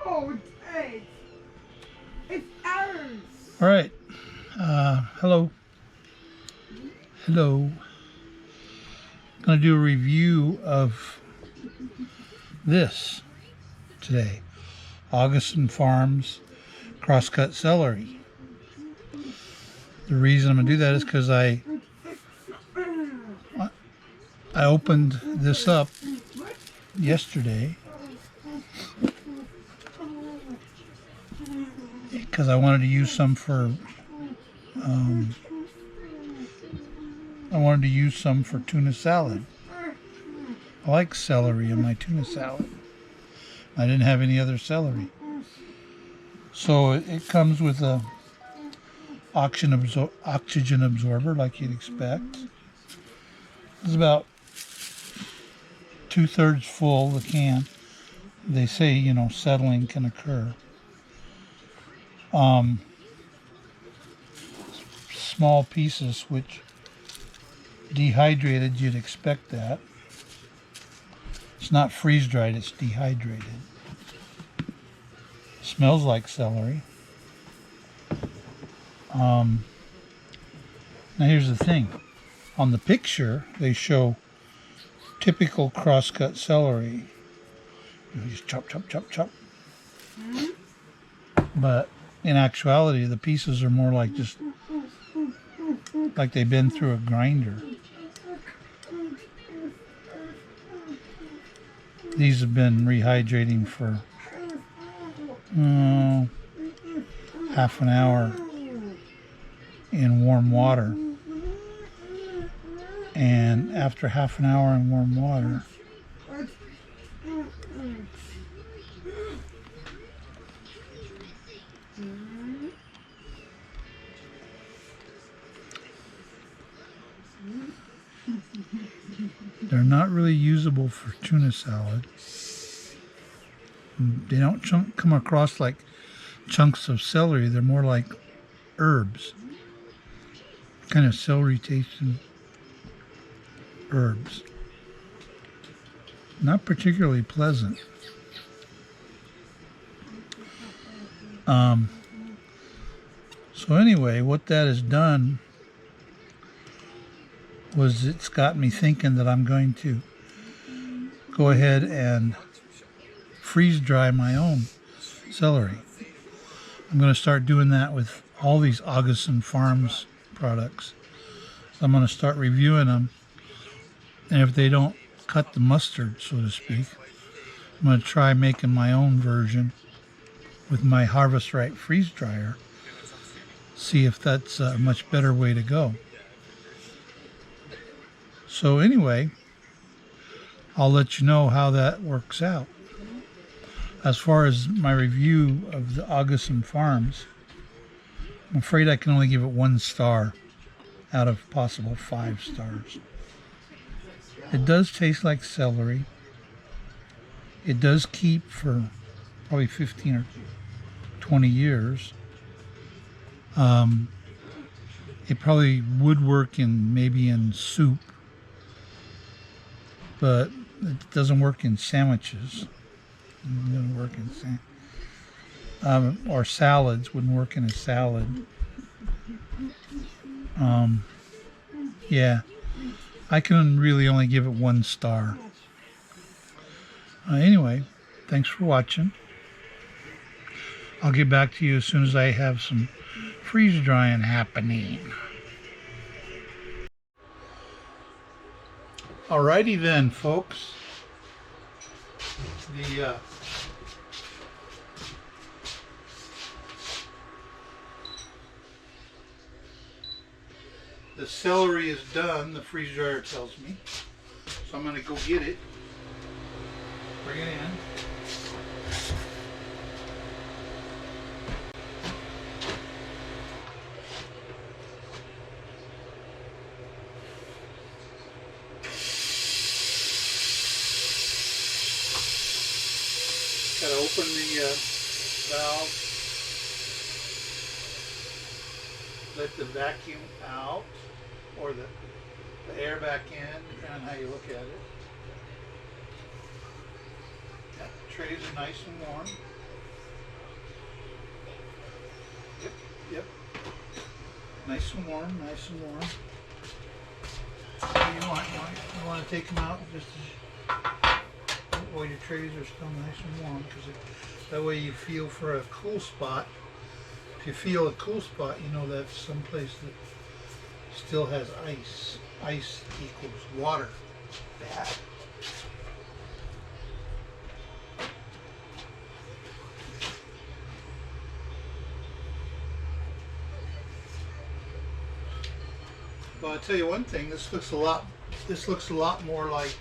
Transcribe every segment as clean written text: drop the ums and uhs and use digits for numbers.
Oh, hey, it's ours. All right. Hello. Hello. I'm going to do a review of this today. Augustin Farms crosscut celery. The reason I'm going to do that is because I opened this up yesterday because I wanted to use some for tuna salad. I like celery in my tuna salad. I didn't have any other celery. So it comes with a oxygen absorber like you'd expect. It's about 2/3 full, the can. They say, settling can occur. Small pieces, which dehydrated, you'd expect that. It's not freeze-dried, it's dehydrated. Smells like celery. Now here's the thing. On the picture, they show typical crosscut celery. You just chop, chop, chop, chop. But in actuality, the pieces are more like just like they've been through a grinder. These have been rehydrating for half an hour in warm water. And after half an hour in warm water, they're not really usable for tuna salad. They don't come across like chunks of celery. They're more like herbs. Kind of celery tasting herbs. Not particularly pleasant. So anyway, what that has done was it's got me thinking that I'm going to go ahead and freeze dry my own celery. I'm going to start doing that with all these Augustin Farms products. So I'm going to start reviewing them, and if they don't cut the mustard, so to speak, I'm going to try making my own version with my Harvest Right freeze dryer. See if that's a much better way to go. So anyway, I'll let you know how that works out. As far as my review of the Augustin Farms, I'm afraid I can only give it 1 star out of possible 5 stars. It does taste like celery. It does keep for probably 15 or 20 years. It probably would work maybe in soup, but it doesn't work in sandwiches. It doesn't work in or salads. Wouldn't work in a salad. Yeah, I can really only give it 1 star. Anyway, thanks for watching. I'll get back to you as soon as I have some freeze drying happening. Alrighty then, folks. The celery is done, the freeze dryer tells me. So I'm going to go get it. Bring it in. Got to open the valve, let the vacuum out, or the air back in, depending on how you look at it. Yeah, the trays are nice and warm. Nice and warm, nice and warm. You want to take them out just while your trays are still nice and warm, because that way you feel for a cool spot. If you feel a cool spot, you know that's someplace that still has ice. Ice equals water. Bad. Well, I'll tell you one thing. This looks a lot more like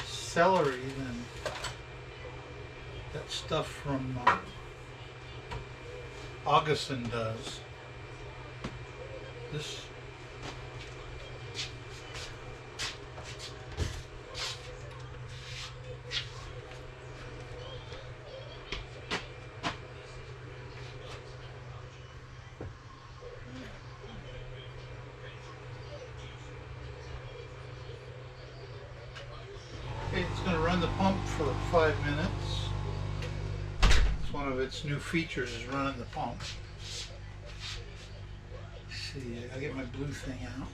celery than that stuff from Augustin does. This okay, it's going to run the pump for 5 minutes. It's one of its new features is running the pump. Let's see, I gotta get my blue thing out.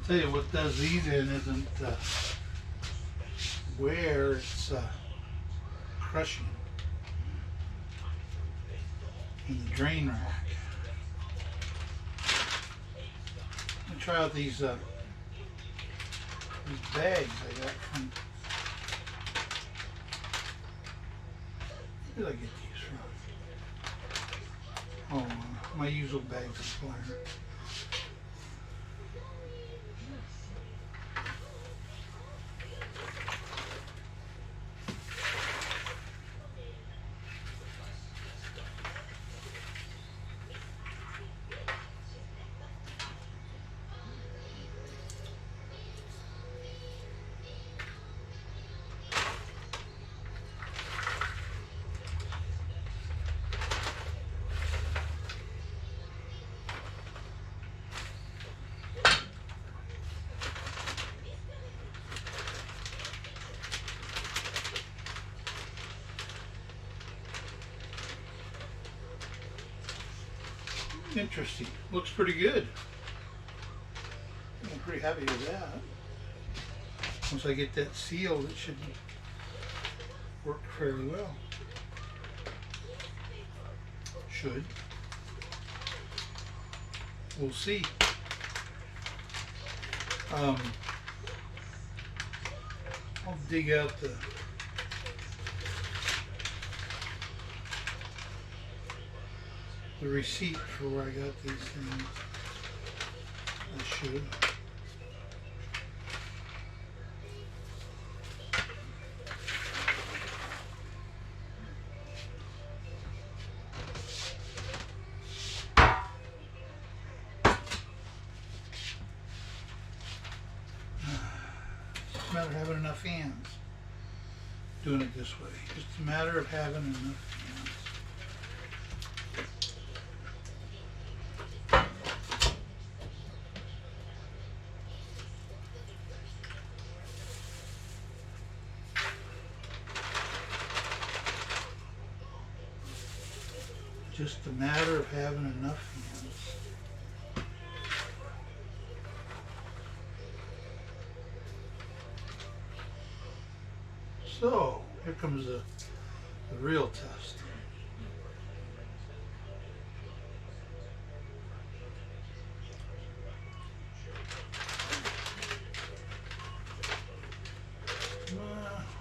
Tell you what does these in isn't where it's crushing in the drain rack. I'm gonna try out these bags I got from. Where did I get these from? Oh, my usual bag supplier. Interesting. Looks pretty good. I'm pretty happy with that. Once I get that sealed, it should work fairly well. Should. We'll see. I'll dig out the receipt for where I got these things. I should. It's just a matter of having enough hands doing it this way. Just a matter of having enough hands. Just a matter of having enough hands. So, here comes the real test.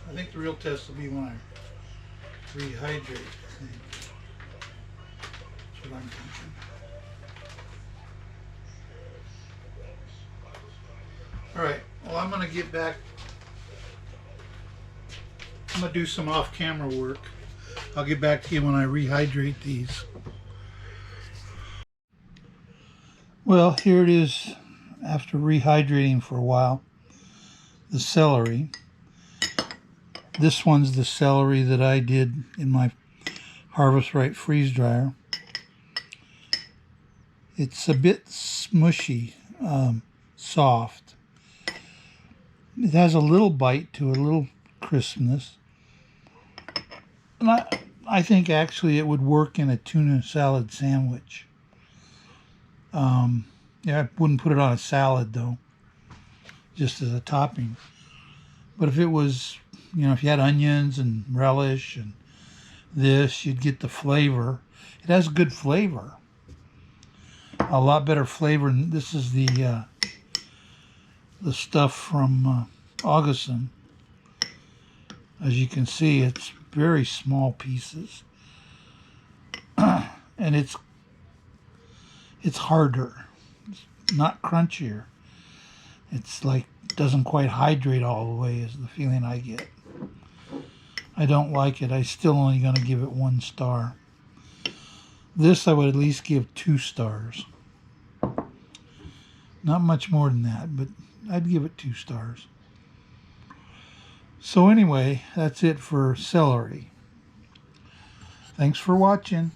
I think the real test will be when I rehydrate the thing. That's what I'm thinking. All right, well, I'm going to get back. I'm going to do some off-camera work. I'll get back to you when I rehydrate these. Well, here it is after rehydrating for a while. The celery. This one's the celery that I did in my Harvest Right freeze dryer. It's a bit smushy, soft. It has a little bite to it, a little crispness. And I think actually it would work in a tuna salad sandwich. Yeah, I wouldn't put it on a salad though, just as a topping. But if it was, you know, if you had onions and relish and this, you'd get the flavor. It has good flavor. A lot better flavor. And this is the stuff from Augustin. As you can see, it's very small pieces, and it's harder. It's not crunchier. It's like doesn't quite hydrate all the way is the feeling I get. I don't like it. I still only going to give it 1 star. This I would at least give 2 stars. Not much more than that, but I'd give it 2 stars. So anyway, that's it for celery. Thanks for watching.